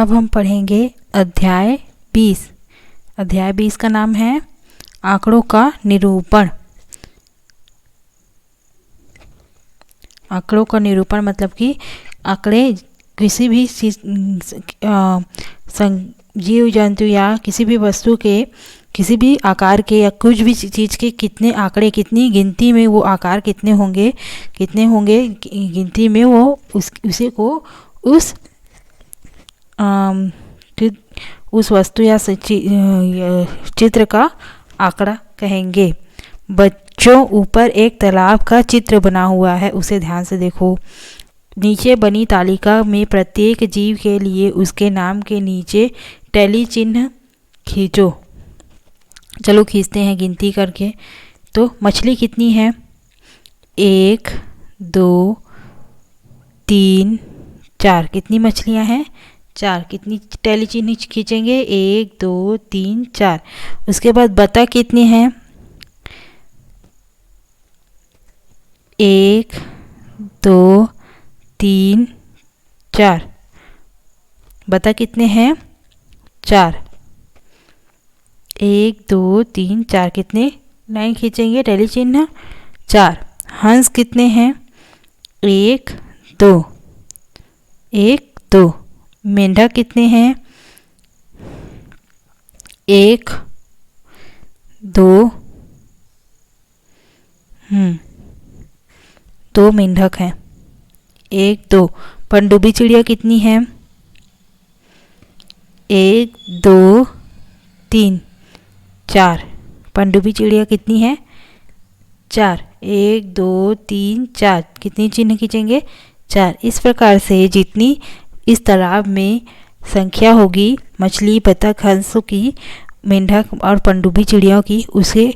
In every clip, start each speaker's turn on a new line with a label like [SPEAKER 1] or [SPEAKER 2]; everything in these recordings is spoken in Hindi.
[SPEAKER 1] अब हम पढ़ेंगे अध्याय 20। अध्याय 20 का नाम है आंकड़ों का निरूपण। आंकड़ों का निरूपण मतलब कि आंकड़े किसी भी जीव जंतु या किसी भी वस्तु के किसी भी आकार के या कुछ भी चीज़ के कितने आंकड़े, कितनी गिनती में वो आकार कितने होंगे गिनती में वो उसी को उस वस्तु या चित्र का आंकड़ा कहेंगे। बच्चों, ऊपर एक तालाब का चित्र बना हुआ है, उसे ध्यान से देखो। नीचे बनी तालिका में प्रत्येक जीव के लिए उसके नाम के नीचे टैली चिन्ह खींचो। चलो खींचते हैं गिनती करके। तो मछली कितनी है? 1 2 3 4। कितनी मछलियां हैं? 4। कितनी टैली चिन्ह खींचेंगे? 1 2 3 4। उसके बाद बतख कितनी है? 1 2 3 4। बतख कितने हैं? 4। 1 2 3 4। कितने लाइन खींचेंगे टैली चिन्ह? 4। हंस कितने हैं? 1 2 1 2। मेंढक कितने हैं? 1 2 2 मेंढक हैं। 1 2। पनडुब्बी चिड़िया कितनी है? 1 2 3 4। पनडुब्बी चिड़िया कितनी है? 4। 1 2 3 4। कितनी चिन्ह खींचेंगे? 4। इस प्रकार से जितनी इस तालाब में संख्या होगी मछली, बतख, हंसों की, मेंढक और पनडुब्बी चिड़ियों की, उसे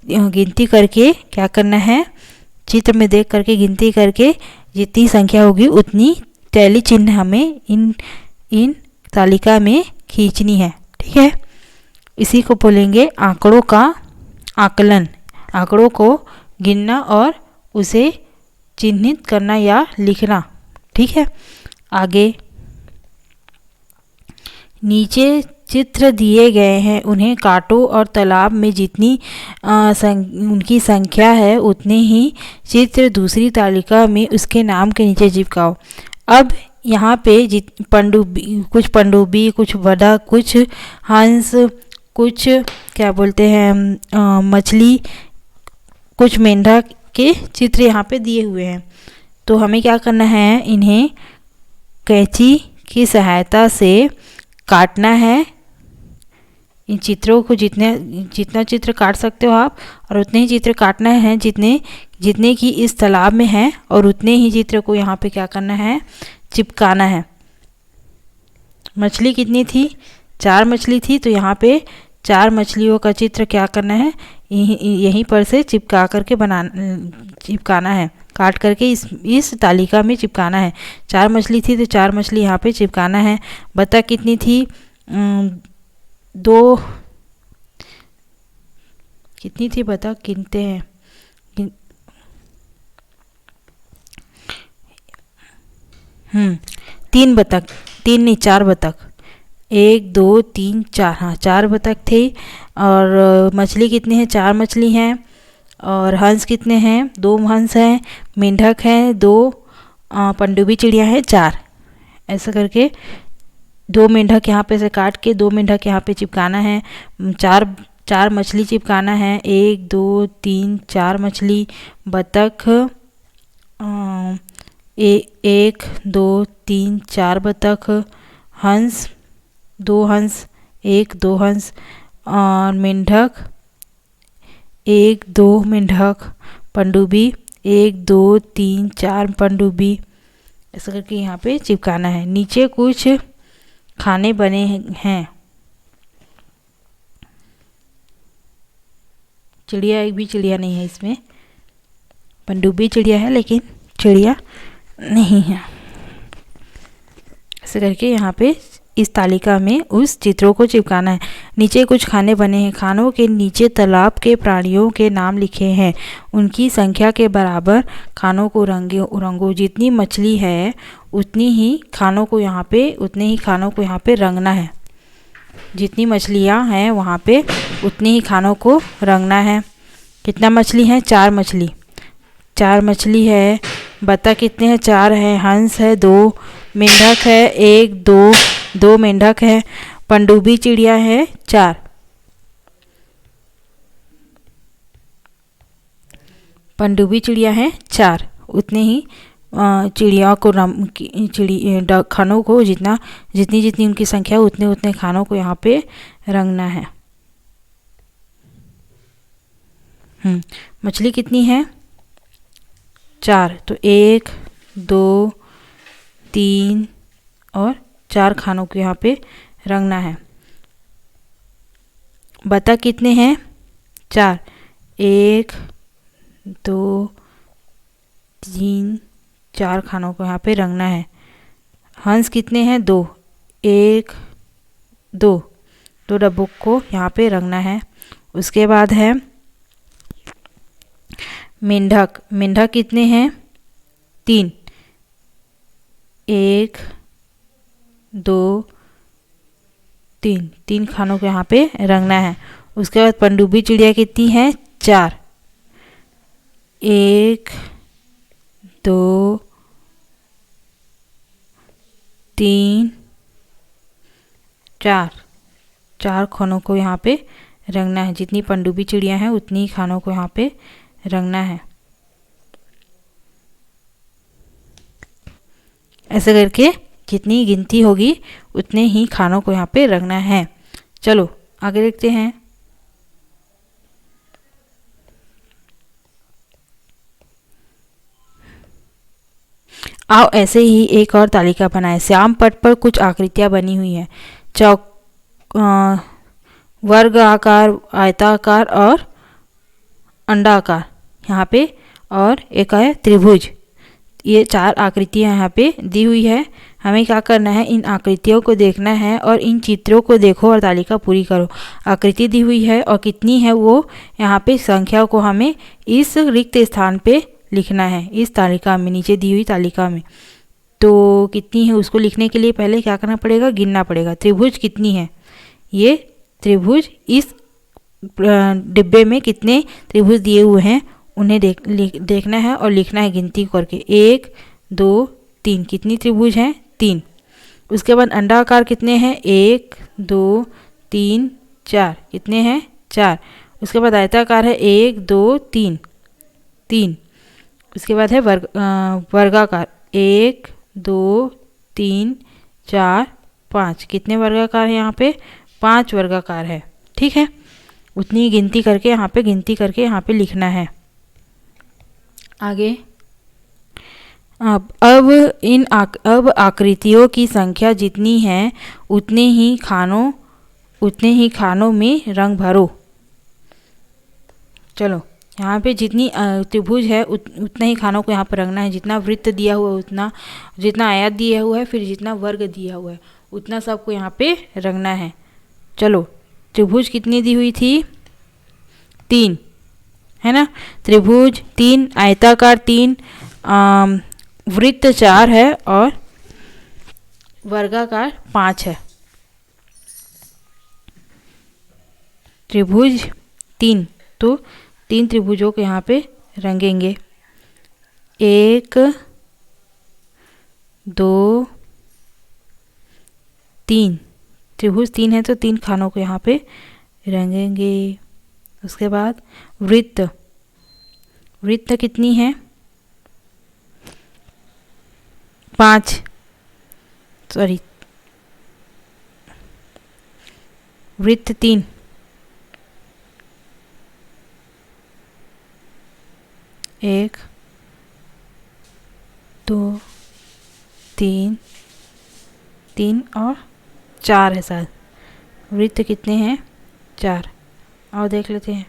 [SPEAKER 1] गिनती करके क्या करना है? चित्र में देख करके गिनती करके जितनी संख्या होगी उतनी टैली चिन्ह हमें इन तालिका में खींचनी है। ठीक है, इसी को बोलेंगे आंकड़ों का आकलन। आंकड़ों को गिनना और उसे चिन्हित करना या लिखना। ठीक है, आगे नीचे चित्र दिए गए हैं, उन्हें काटो और तालाब में जितनी उनकी संख्या है उतने ही चित्र दूसरी तालिका में उसके नाम के नीचे चिपकाओ। अब यहाँ पे कुछ पनडुब्बी, कुछ बतख, कुछ हंस, कुछ क्या बोलते हैं मछली, कुछ मेंढक के चित्र यहाँ पे दिए हुए हैं। तो हमें क्या करना है? इन्हें कैंची की सहायता से काटना है। इन चित्रों को जितना चित्र काट सकते हो आप, और उतने ही चित्र काटना है जितने की इस तालाब में है, और उतने ही चित्र को यहाँ पे क्या करना है? चिपकाना है। मछली कितनी थी? 4 मछली थी, तो यहाँ पे 4 मछलियों का चित्र क्या करना है? यहीं पर से चिपकाना है, काट करके इस तालिका में चिपकाना है। 4 मछली थी तो 4 मछली यहाँ पे चिपकाना है। बतख कितनी थी? 2। कितनी थी बतख? गिनते हैं। 3 बतख, 3 नहीं 4 बतख। 1 2 3 4। हाँ, 4 बतख थे। और मछली कितनी है? 4 मछली हैं। और हंस कितने हैं? 2 हंस हैं। मेंढक हैं 2। पनडुब्बी चिड़िया है 4। ऐसा करके 2 मेंढक यहाँ पे से काट के 2 मेंढक यहाँ पे चिपकाना है। 4 मछली चिपकाना है। 1 2 3 4 मछली। बतख 1 2 3 4 बतख। हंस 2 हंस, 1 2 हंस। और मेंढक 1 2 मेंढक। पनडुब्बी 1 2 3 4 पनडुब्बी। ऐसा करके यहाँ पे चिपकाना है। नीचे कुछ खाने बने हैं। चिड़िया, एक भी चिड़िया नहीं है इसमें। पनडुब्बी चिड़िया है लेकिन चिड़िया नहीं है। ऐसे करके यहाँ पे इस तालिका में उस चित्रों को चिपकाना है। नीचे कुछ खाने बने हैं। खानों के नीचे तालाब के प्राणियों के नाम लिखे हैं। उनकी संख्या के बराबर खानों को रंगो। जितनी मछली है उतनी ही खानों को यहाँ पे रंगना है। जितनी मछलियाँ हैं वहाँ पे उतनी ही खानों को रंगना है। कितना मछली है? 4 मछली। 4 मछली है। बतख कितने हैं? 4 है। हंस है 2। मेंढक है 1 2 2 मेंढक है। पनडुब्बी चिड़िया है 4। पनडुब्बी चिड़िया है 4। उतने ही चिड़िया को खानों को जितनी उनकी संख्या उतने खानों को यहाँ पे रंगना है। मछली कितनी है? 4। तो 1 2 3 और 4 खानों को यहाँ पे रंगना है। बतख कितने हैं? 4। 1 2 3 4 खानों को यहाँ पे रंगना है। हंस कितने हैं? 2। 1 2 2 डब्बों को यहाँ पे रंगना है। उसके बाद है मेंढक। मेंढक कितने हैं? 3। 1 2 3 3 खानों को यहाँ पे रंगना है। उसके बाद पनडुब्बी चिड़िया कितनी है? 4। 1 2 3 4 4 खानों को यहाँ पे रंगना है। जितनी पनडुब्बी चिड़िया हैं उतनी ही खानों को यहाँ पे रंगना है। ऐसे करके जितनी गिनती होगी उतने ही खानों को यहाँ पे रंगना है। चलो आगे देखते हैं। आओ ऐसे ही एक और तालिका बनाएं। श्याम पट पर कुछ आकृतियाँ बनी हुई हैं। वर्ग आकार, आयताकार और अंडाकार यहाँ पे, और एक है त्रिभुज। ये 4 आकृतियाँ यहाँ पे दी हुई है। हमें क्या करना है? इन आकृतियों को देखना है और इन चित्रों को देखो और तालिका पूरी करो। आकृति दी हुई है और कितनी है वो यहाँ पे संख्या को हमें इस रिक्त स्थान पे लिखना है। इस तालिका में, नीचे दी हुई तालिका में तो कितनी है उसको लिखने के लिए पहले क्या करना पड़ेगा? गिनना पड़ेगा। त्रिभुज कितनी है? ये त्रिभुज, इस डिब्बे में कितने त्रिभुज दिए हुए हैं उन्हें देखना है और लिखना है गिनती करके। 1 2 3 कितनी त्रिभुज हैं? 3। उसके बाद अंडाकार कितने हैं? 1 2 3 4 कितने हैं? 4। उसके बाद आयताकार है 1 2 3 3। उसके बाद है वर्गाकार 1 2 3 4 5 कितने वर्गाकार है? यहाँ पे 5 वर्गाकार है। ठीक है, उतनी गिनती करके यहाँ पे लिखना है। आगे अब आकृतियों की संख्या जितनी है उतने ही खानों में रंग भरो। चलो यहाँ पे जितनी त्रिभुज है उतना ही खानों को यहाँ पर रंगना है। जितना वृत्त दिया हुआ है उतना, जितना आयत दिया हुआ है, फिर जितना वर्ग दिया हुआ है उतना सबको यहाँ पे रंगना है। चलो त्रिभुज कितनी दी हुई थी? 3 है ना। त्रिभुज 3, आयताकार 3, वृत्त 4 है और वर्गाकार 5 है। त्रिभुज 3, तो 3 त्रिभुजों को यहाँ पे रंगेंगे। 1 2 3 त्रिभुज 3 है तो 3 खानों को यहाँ पे रंगेंगे। उसके बाद वृत्त कितनी है? 5 सॉरी वृत्त 3, 1 2 3 3 और 4 है शायद। वृत्त कितने हैं? 4। और देख लेते हैं।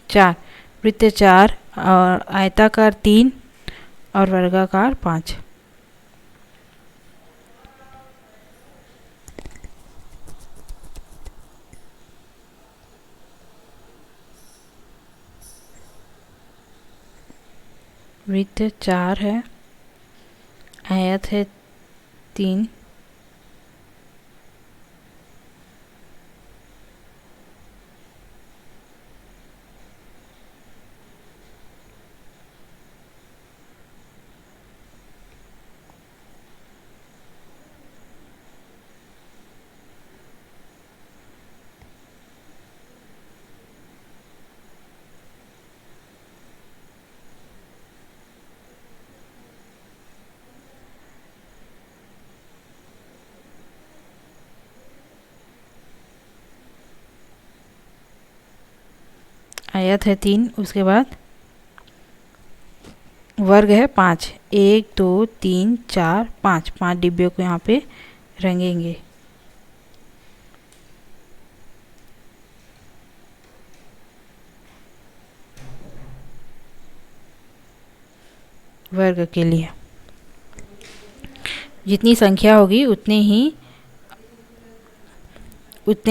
[SPEAKER 1] 4 वृत्त 4 और आयताकार 3 और वर्गाकार 5। वृत्त 4 है, आयत है 3, आयत है 3, उसके बाद वर्ग है 5, 1 2 3 4 5, 5 डिब्बे को यहाँ पे रंगेंगे। वर्ग के लिए जितनी संख्या होगी उतने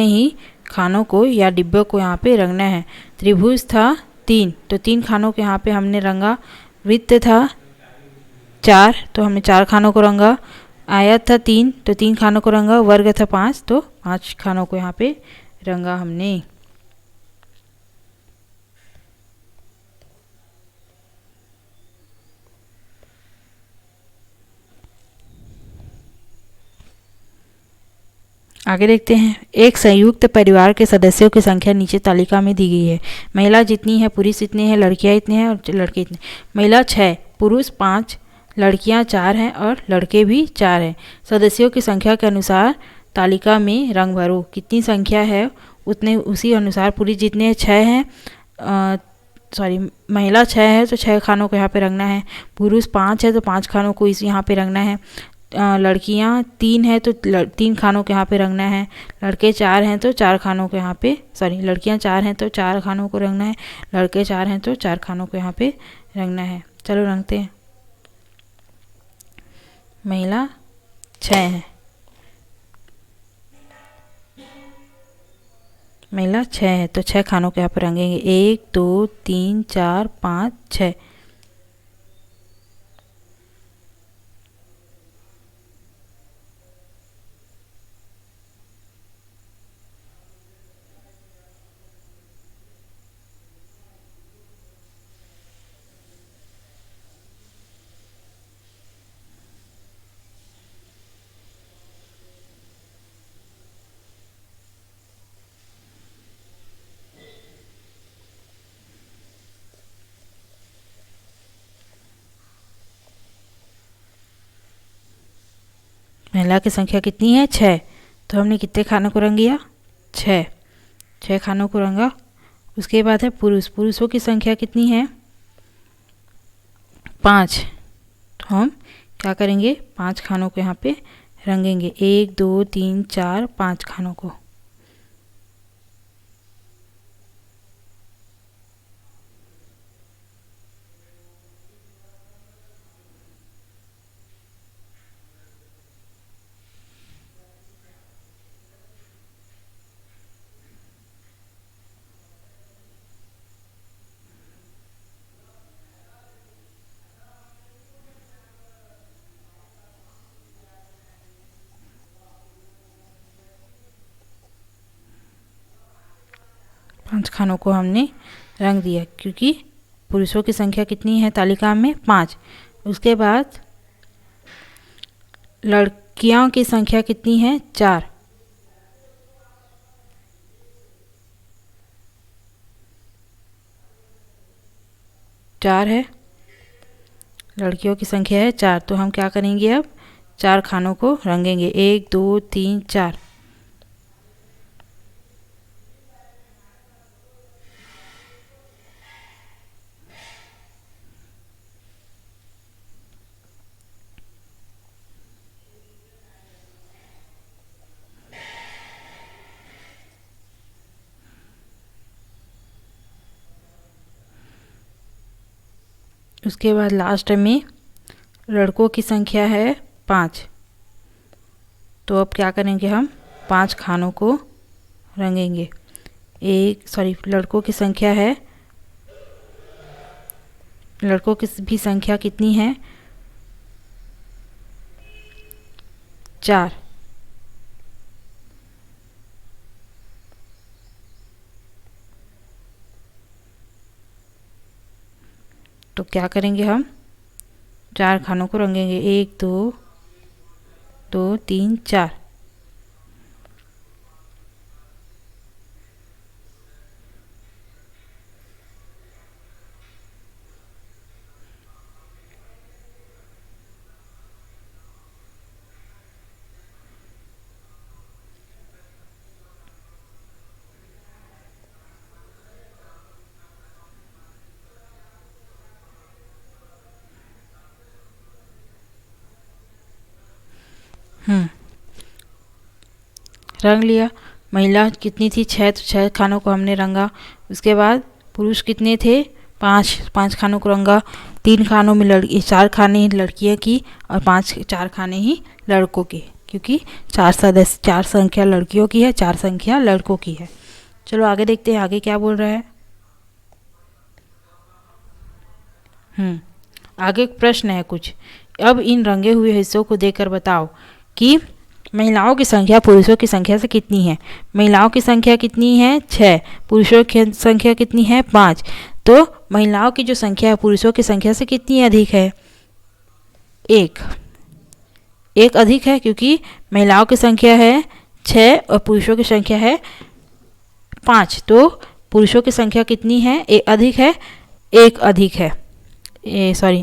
[SPEAKER 1] ही खानों को या डिब्बों को यहाँ पे रंगना है। त्रिभुज था 3, तो 3 खानों को यहाँ पे हमने रंगा। वृत्त था 4, तो हमने 4 खानों को रंगा। आयत था 3, तो 3 खानों को रंगा। वर्ग था 5, तो 5 खानों को यहाँ पे रंगा हमने। आगे देखते हैं। एक संयुक्त परिवार के सदस्यों की संख्या नीचे तालिका में दी गई है। महिला जितनी है, पुरुष इतने हैं, लड़कियां इतने हैं और लड़के इतने। महिला 6, पुरुष 5, लड़कियां 4 हैं और लड़के भी 4 हैं। सदस्यों की संख्या के अनुसार तालिका में रंग भरो। कितनी संख्या है उतने उसी अनुसार पुरुष जितने 6 हैं, महिला 6 है तो 6 खानों को यहाँ पे रंगना है। पुरुष 5 है तो 5 खानों को इस यहाँ पे रंगना है। लड़कियां 3 है तो 3 खानों के यहाँ पे रंगना है। लड़के 4 हैं तो 4 खानों के यहाँ पे लड़कियां 4 हैं तो 4 खानों को रंगना है। लड़के 4 हैं तो 4 खानों को यहाँ पे रंगना है। चलो रंगते हैं। महिला 6 है, महिला 6 है तो 6 खानों के यहाँ पे रंगेंगे। 1 2 3 4 5 6। महिला की संख्या कितनी है? 6, तो हमने कितने खानों को रंग दिया? 6 खानों को रंगा। उसके बाद है पुरुषों की संख्या कितनी है? 5, तो हम क्या करेंगे? 5 खानों को यहाँ पे रंगेंगे। 1 2 3 4 5 खानों को। पांच खानों को हमने रंग दिया क्योंकि पुरुषों की संख्या कितनी है तालिका में? 5। उसके बाद लड़कियों की संख्या कितनी है? 4। है, लड़कियों की संख्या है 4, तो हम क्या करेंगे? अब 4 खानों को रंगेंगे। 1 2 3 4। उसके बाद लास्ट में लड़कों की संख्या है 5, तो अब क्या करेंगे? हम 5 खानों को रंगेंगे। लड़कों की संख्या है लड़कों की भी संख्या कितनी है? 4। तो क्या करेंगे हम? 4 खानों को रंगेंगे। 1 2 2 3 4। रंग लिया। महिला कितनी थी? 6, तो 6 खानों को हमने रंगा। उसके बाद पुरुष कितने थे? 5 खानों को रंगा। 3 खानों में 4 खाने लड़कियों की और 4 खाने ही लड़कों के, क्योंकि 4 संख्या लड़कियों की है, 4 संख्या लड़कों की है। चलो आगे देखते हैं, आगे क्या बोल रहा है। आगे प्रश्न है कुछ। अब इन रंगे हुए हिस्सों को देखकर बताओ कि महिलाओं की संख्या पुरुषों की संख्या से कितनी है। महिलाओं की संख्या कितनी है? 6। पुरुषों की संख्या कितनी है? 5। तो महिलाओं की जो संख्या है पुरुषों की संख्या से कितनी अधिक है? 1 अधिक है, क्योंकि महिलाओं की संख्या है 6 और पुरुषों की संख्या है 5। तो पुरुषों की संख्या कितनी है? अधिक है, 1 अधिक है।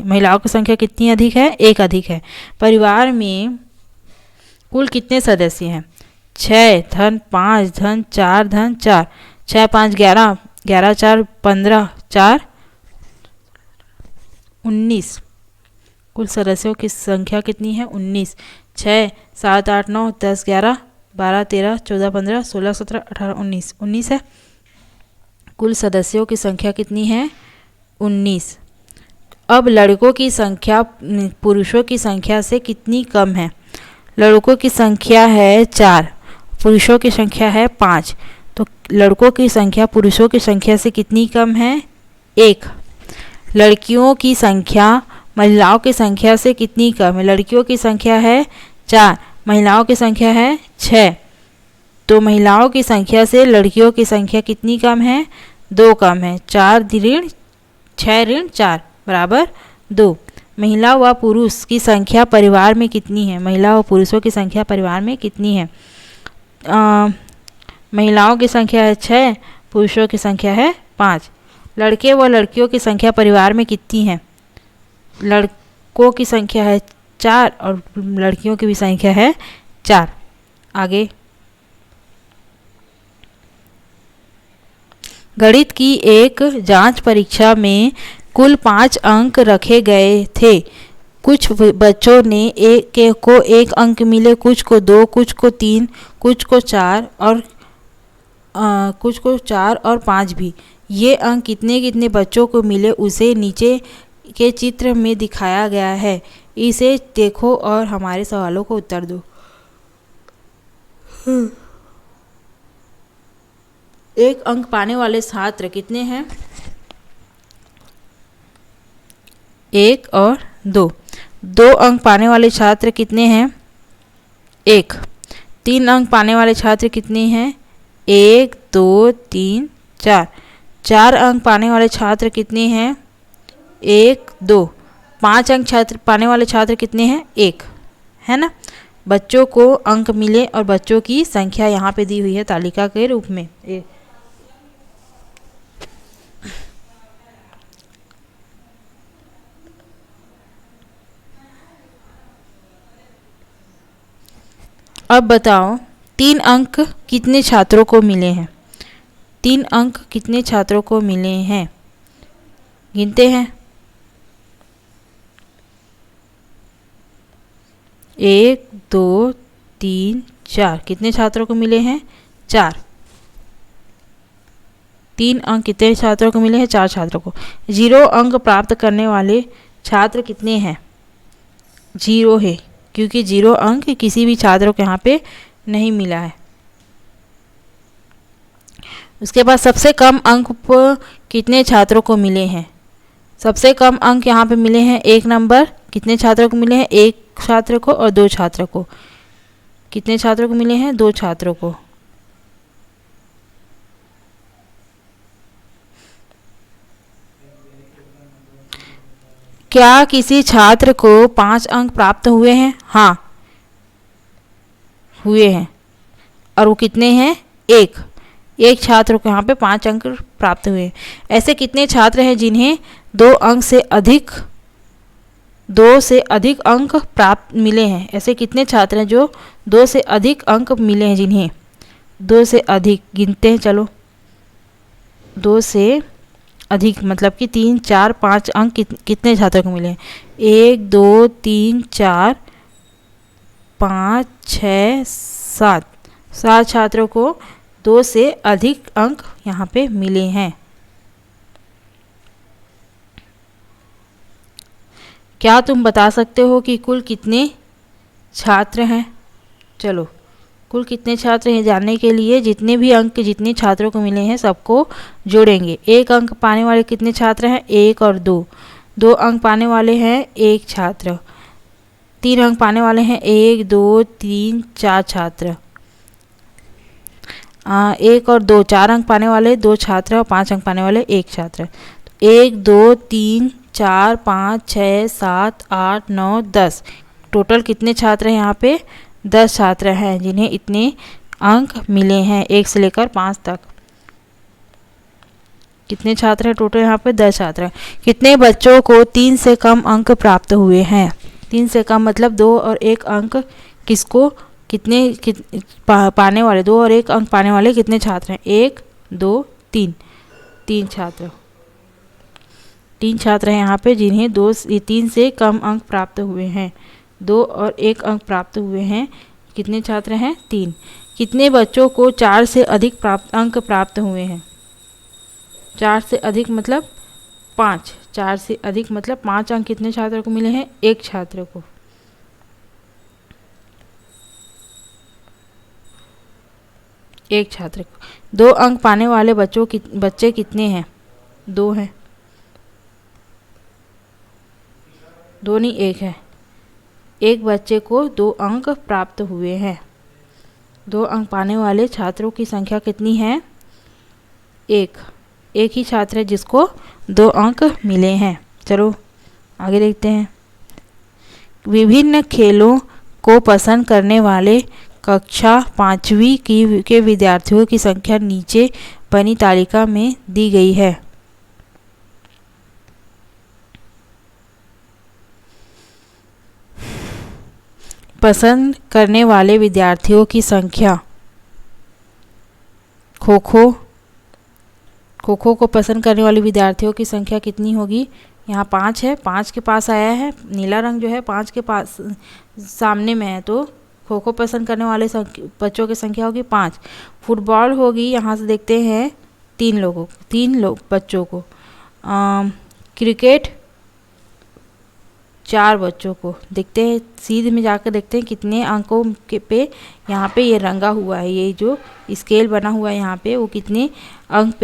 [SPEAKER 1] महिलाओं की संख्या कितनी अधिक है? 1 अधिक है। परिवार में कुल कितने सदस्य हैं? 6 धन 5 धन 4 धन 4। 6 5 11, 11 4 15, 4 19। कुल सदस्यों की संख्या कितनी है? 19। 6 7 8 9 10 11 12 13 14 15 16 17 18 19, 19 है। कुल सदस्यों की संख्या कितनी है? 19। अब लड़कों की संख्या पुरुषों की संख्या से कितनी कम है? लड़कों की संख्या है 4, पुरुषों की संख्या है 5। तो लड़कों की संख्या पुरुषों की संख्या से कितनी कम है? 1। लड़कियों की संख्या महिलाओं की संख्या से कितनी कम है? लड़कियों की संख्या है 4, महिलाओं की संख्या है 6। तो महिलाओं की संख्या से लड़कियों की संख्या कितनी कम है? 2 कम है। 4 ऋण 6 ऋण 4 बराबर 2। महिला व पुरुष की संख्या परिवार में कितनी है? महिला व पुरुषों की संख्या परिवार में कितनी है? महिलाओं की संख्या है 6, पुरुषों की संख्या है 5। लड़के व लड़कियों की संख्या परिवार में कितनी है? लड़कों की संख्या है 4 और लड़कियों की भी संख्या है 4। आगे गणित की एक जांच परीक्षा में कुल 5 अंक रखे गए थे। कुछ बच्चों ने को 1 अंक मिले, कुछ को 2, कुछ को 3, कुछ को 4 और 5 भी। ये अंक कितने कितने बच्चों को मिले उसे नीचे के चित्र में दिखाया गया है। इसे देखो और हमारे सवालों को उत्तर दो। 1 अंक पाने वाले छात्र कितने हैं? 1 और 2। 2 अंक पाने वाले छात्र कितने हैं? 1। 3 अंक पाने वाले छात्र कितने हैं? 1 2 3 4। 4 अंक पाने वाले छात्र कितने हैं? 1 2। 5 अंक छात्र पाने वाले छात्र कितने हैं? 1, है ना। बच्चों को अंक मिले और बच्चों की संख्या यहाँ पे दी हुई है तालिका के रूप में। अब बताओ 3 अंक कितने छात्रों को मिले हैं? 3 अंक कितने छात्रों को मिले हैं? गिनते हैं। 1 2 3 4। कितने छात्रों को मिले हैं? 4। 3 अंक कितने छात्रों को मिले हैं? 4 छात्रों को। 0 अंक प्राप्त करने वाले छात्र कितने हैं? 0 है, क्योंकि 0 अंक किसी भी छात्र को यहाँ पे नहीं मिला है। उसके बाद सबसे कम अंक कितने छात्रों को मिले हैं? सबसे कम अंक यहाँ पे मिले हैं 1 नंबर। कितने छात्रों को मिले हैं? 1 छात्र को और 2 छात्रों को। कितने छात्रों को मिले हैं? 2 छात्रों को। क्या किसी छात्र को 5 अंक प्राप्त हुए हैं? हाँ, हुए हैं। और वो कितने हैं? एक छात्र को यहाँ पे 5 अंक प्राप्त हुए हैं। ऐसे कितने छात्र हैं जिन्हें 2 से अधिक अंक प्राप्त मिले हैं? ऐसे कितने छात्र हैं जो 2 से अधिक अंक मिले हैं? जिन्हें 2 से अधिक, गिनते हैं चलो। 2 से अधिक मतलब कि 3, 4, 5 अंक कितने छात्रों को मिले हैं? 1, 2, 3, 4, 5, 6, 7। 7 छात्रों को 2 से अधिक अंक यहाँ पे मिले हैं। क्या तुम बता सकते हो कि कुल कितने छात्र हैं? चलो, कुल कितने छात्र हैं जानने के लिए जितने भी अंक जितने छात्रों को मिले हैं सबको जोड़ेंगे। 1 अंक पाने वाले कितने छात्र हैं? 1 और 2। 2 अंक पाने वाले हैं 1 छात्र। 3 अंक पाने वाले हैं 1, 2, 3, 4 छात्र। 1 और 2, 4 अंक पाने वाले 2 छात्र और 5 अंक पाने वाले 1 छात्र। 1, 2, 3, 4, 5, 6, 7, 8, 9, 10। टोटल कितने छात्र हैं यहाँ पे? 10 छात्र हैं जिन्हें इतने अंक मिले हैं 1 से लेकर 5 तक। कितने छात्र हैं टोटल यहाँ पे? 10 छात्र हैं। कितने बच्चों को 3 से कम अंक प्राप्त हुए हैं? 3 से कम मतलब 2 और 1 अंक किसको पाने वाले 2 और 1 अंक पाने वाले कितने छात्र हैं? 1, 2, 3। 3 छात्र। 3 छात्र हैं यहाँ पे जिन्हें 3 से कम अंक प्राप्त हुए हैं। 2 और 1 अंक प्राप्त हुए हैं। कितने छात्र हैं? 3। कितने बच्चों को 4 से अधिक अंक प्राप्त हुए हैं? 4 से अधिक मतलब 5। 4 से अधिक मतलब 5 अंक कितने छात्रों को मिले हैं? 1 छात्र को। एक छात्र को। 2 अंक पाने वाले बच्चे कितने हैं? 2 हैं। 2 नहीं, 1 है। 1 बच्चे को 2 अंक प्राप्त हुए हैं। 2 अंक पाने वाले छात्रों की संख्या कितनी है? 1। एक ही छात्र है जिसको 2 अंक मिले हैं। चलो आगे देखते हैं। विभिन्न खेलों को पसंद करने वाले कक्षा 5वीं के विद्यार्थियों की संख्या नीचे बनी तालिका में दी गई है। पसंद करने वाले विद्यार्थियों की संख्या। खो खो को पसंद करने वाले विद्यार्थियों की संख्या कितनी होगी? यहाँ 5 है। 5 के पास आया है, नीला रंग जो है 5 के पास सामने में है, तो खो खो पसंद करने वाले बच्चों की संख्या होगी 5। फुटबॉल होगी, यहाँ से देखते हैं 3 बच्चों को। क्रिकेट 4 बच्चों को। देखते हैं सीध में जाकर देखते हैं कितने अंकों पे यहाँ पे ये रंगा हुआ है, ये जो स्केल बना हुआ है यहाँ पे वो कितने अंक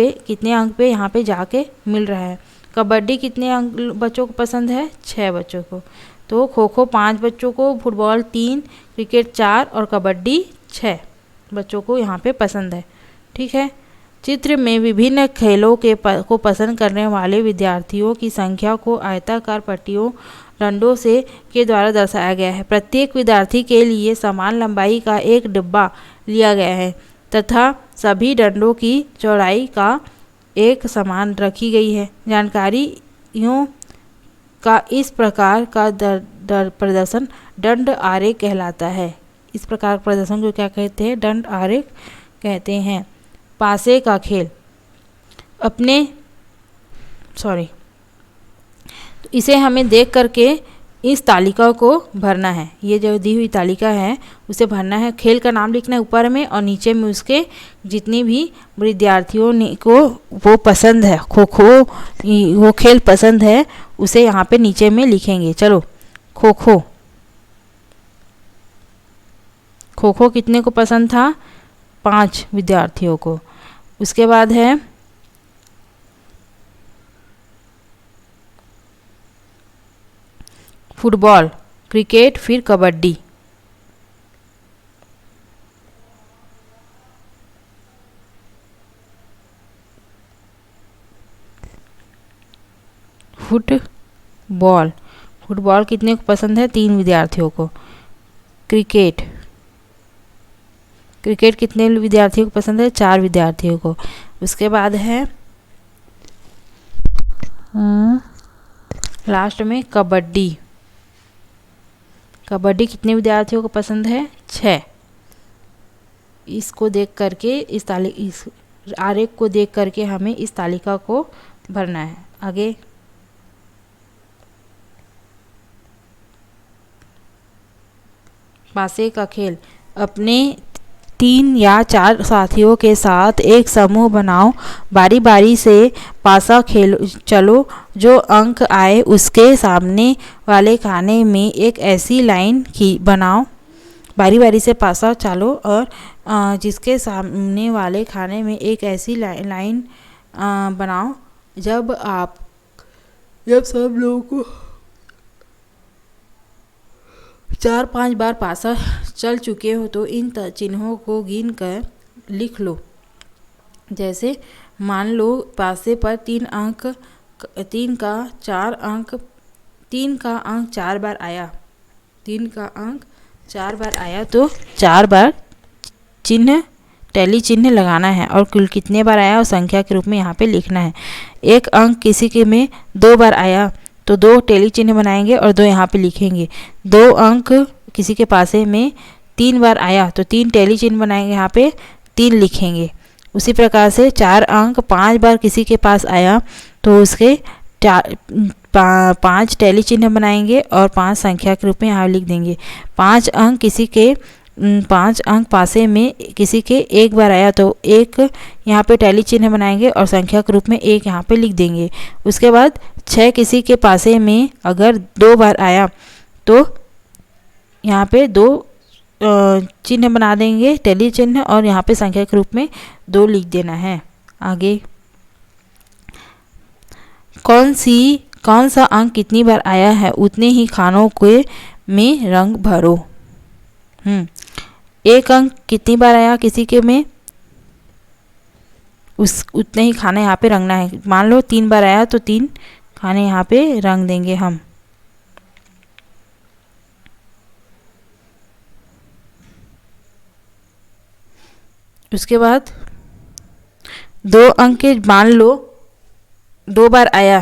[SPEAKER 1] पे यहाँ पे जाके मिल रहा है। कबड्डी कितने बच्चों को पसंद है? 6 बच्चों को। तो खो खो 5 बच्चों को, फुटबॉल 3, क्रिकेट 4 और कबड्डी 6 बच्चों को यहाँ पे पसंद है। ठीक है। चित्र में विभिन्न खेलों को पसंद करने वाले विद्यार्थियों की संख्या को आयताकार पट्टियों डंडों के द्वारा दर्शाया गया है। प्रत्येक विद्यार्थी के लिए समान लंबाई का एक डिब्बा लिया गया है तथा सभी डंडों की चौड़ाई का एक समान रखी गई है। जानकारियों का इस प्रकार का प्रदर्शन दंड आरेख कहलाता है। इस प्रकार प्रदर्शन को क्या कहते हैं? दंड आरेख कहते हैं। पासे का खेल तो इसे हमें देख करके इस तालिका को भरना है। ये जो दी हुई तालिका है उसे भरना है। खेल का नाम लिखना है ऊपर में और नीचे में उसके जितनी भी विद्यार्थियों को वो पसंद है, खो खो वो खेल पसंद है, उसे यहाँ पे नीचे में लिखेंगे। चलो खो खो कितने को पसंद था? 5 विद्यार्थियों को। उसके बाद है फुटबॉल, क्रिकेट, फिर कबड्डी। फुटबॉल, फुटबॉल कितने को पसंद है? 3 विद्यार्थियों को। क्रिकेट, क्रिकेट कितने विद्यार्थियों को पसंद है? 4 विद्यार्थियों को। उसके बाद है लास्ट में कबड्डी, कबड्डी कितने विद्यार्थियों को पसंद है? 6। इसको देख करके इस आरेख को देख करके हमें इस तालिका को भरना है। आगे पासे का खेल, अपने 3 या 4 साथियों के साथ एक समूह बनाओ, बारी बारी से पासा खेलो चलो, जो अंक आए उसके सामने वाले खाने में एक ऐसी लाइन की बनाओ, बारी बारी से पासा चलो और जिसके सामने वाले खाने में एक ऐसी लाइन बनाओ, जब सब लोगों को 4-5 बार पासा चल चुके हो तो इन चिन्हों को गिन कर लिख लो। जैसे मान लो पासे पर 3 का अंक 4 बार आया, 3 का अंक 4 बार आया तो 4 बार टैली चिन्ह लगाना है और कुल कितने बार आया और संख्या के रूप में यहाँ पे लिखना है। एक अंक किसी के में 2 बार आया तो 2 टैली चिन्ह बनाएंगे और 2 यहाँ पे लिखेंगे। 2 अंक किसी के पासे में 3 बार आया तो 3 टैली चिन्ह बनाएंगे, यहाँ पे 3 लिखेंगे। उसी प्रकार से 4 अंक 5 बार किसी के पास आया तो उसके 5 टैली चिन्ह बनाएंगे और 5 संख्या के रूप में यहाँ लिख देंगे। 5 अंक पासे में किसी के 1 बार आया तो 1 यहाँ पे टैली चिन्ह बनाएंगे और संख्या के रूप में 1 यहाँ पे लिख देंगे। उसके बाद 6 किसी के पासे में अगर 2 बार आया तो यहाँ पे 2 चिन्ह बना देंगे, टैली चिन्ह, और यहाँ पे संख्या के रूप में 2 लिख देना है। आगे कौन सा अंक कितनी बार आया है उतने ही खानों के में रंग भरो। एक अंक कितनी बार आया किसी के में, उतने ही खाने यहाँ पे रंगना है। मान लो 3 बार आया तो 3 खाने यहाँ पे रंग देंगे हम। उसके बाद 2 अंक के मान लो 2 बार आया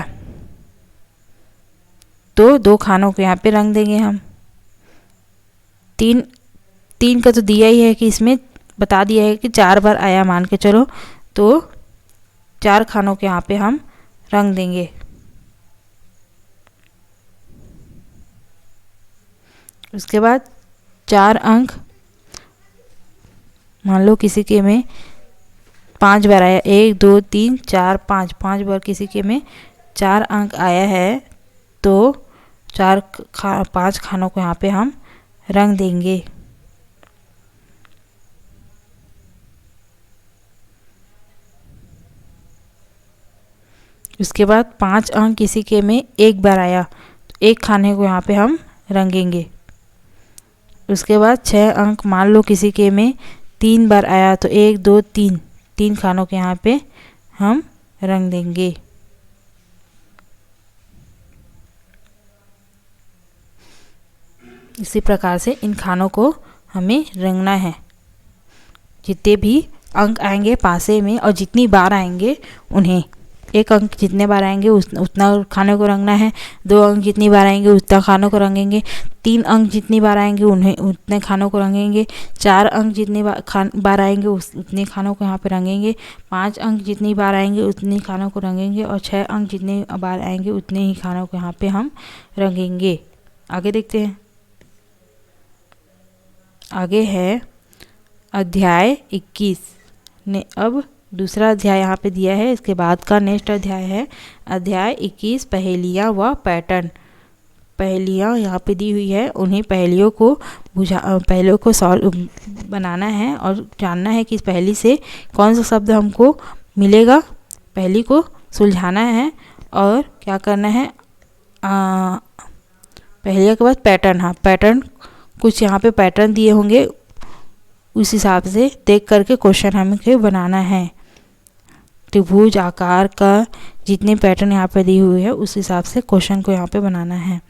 [SPEAKER 1] तो 2 खानों को यहाँ पे रंग देंगे हम। 3 का तो दिया ही है कि इसमें बता दिया है कि 4 बार आया मान के चलो, तो 4 खानों के यहाँ पे हम रंग देंगे। उसके बाद 4 अंक मान लो किसी के में 5 बार आया, 1 2 3 4 5 बार किसी के में 4 अंक आया है तो 5 खानों को यहाँ पे हम रंग देंगे। उसके बाद 5 अंक किसी के में 1 बार आया तो 1 खाने को यहाँ पे हम रंगेंगे। उसके बाद 6 अंक मान लो किसी के में 3 बार आया तो 1 2 3 खानों के यहाँ पे हम रंग देंगे। इसी प्रकार से इन खानों को हमें रंगना है। जितने भी अंक आएंगे पासे में और जितनी बार आएंगे उन्हें, 1 अंक जितने बार आएंगे उतना खाने को रंगना है। 2 अंक जितनी बार आएंगे उतना खानों को रंगेंगे। 3 अंक जितनी बार आएंगे उन्हें उतने खानों को रंगेंगे। 4 अंक जितनी बार आएंगे उतने खानों को यहाँ पे रंगेंगे। 5 अंक जितनी बार आएंगे उतनी खानों को रंगेंगे और 6 अंक जितने बार आएंगे उतने ही खानों को यहाँ पे हम रंगेंगे। आगे देखते हैं। आगे है अध्याय 21 ने अब दूसरा अध्याय यहाँ पे दिया है। इसके बाद का नेक्स्ट अध्याय है अध्याय 21 पहेलियाँ व पैटर्न। पहेलियाँ यहाँ पे दी हुई है, उन्हीं पहेलियों को सॉल्व बनाना है और जानना है कि इस पहेली से कौन सा शब्द हमको मिलेगा। पहेली को सुलझाना है और क्या करना है, पहले के बाद पैटर्न, हाँ पैटर्न कुछ यहाँ पे पैटर्न दिए होंगे, उस हिसाब से देख करके क्वेश्चन हमें बनाना है। त्रिभुज आकार का जितने पैटर्न यहाँ पे दिए हुए हैं उस हिसाब से क्वेश्चन को यहाँ पे बनाना है।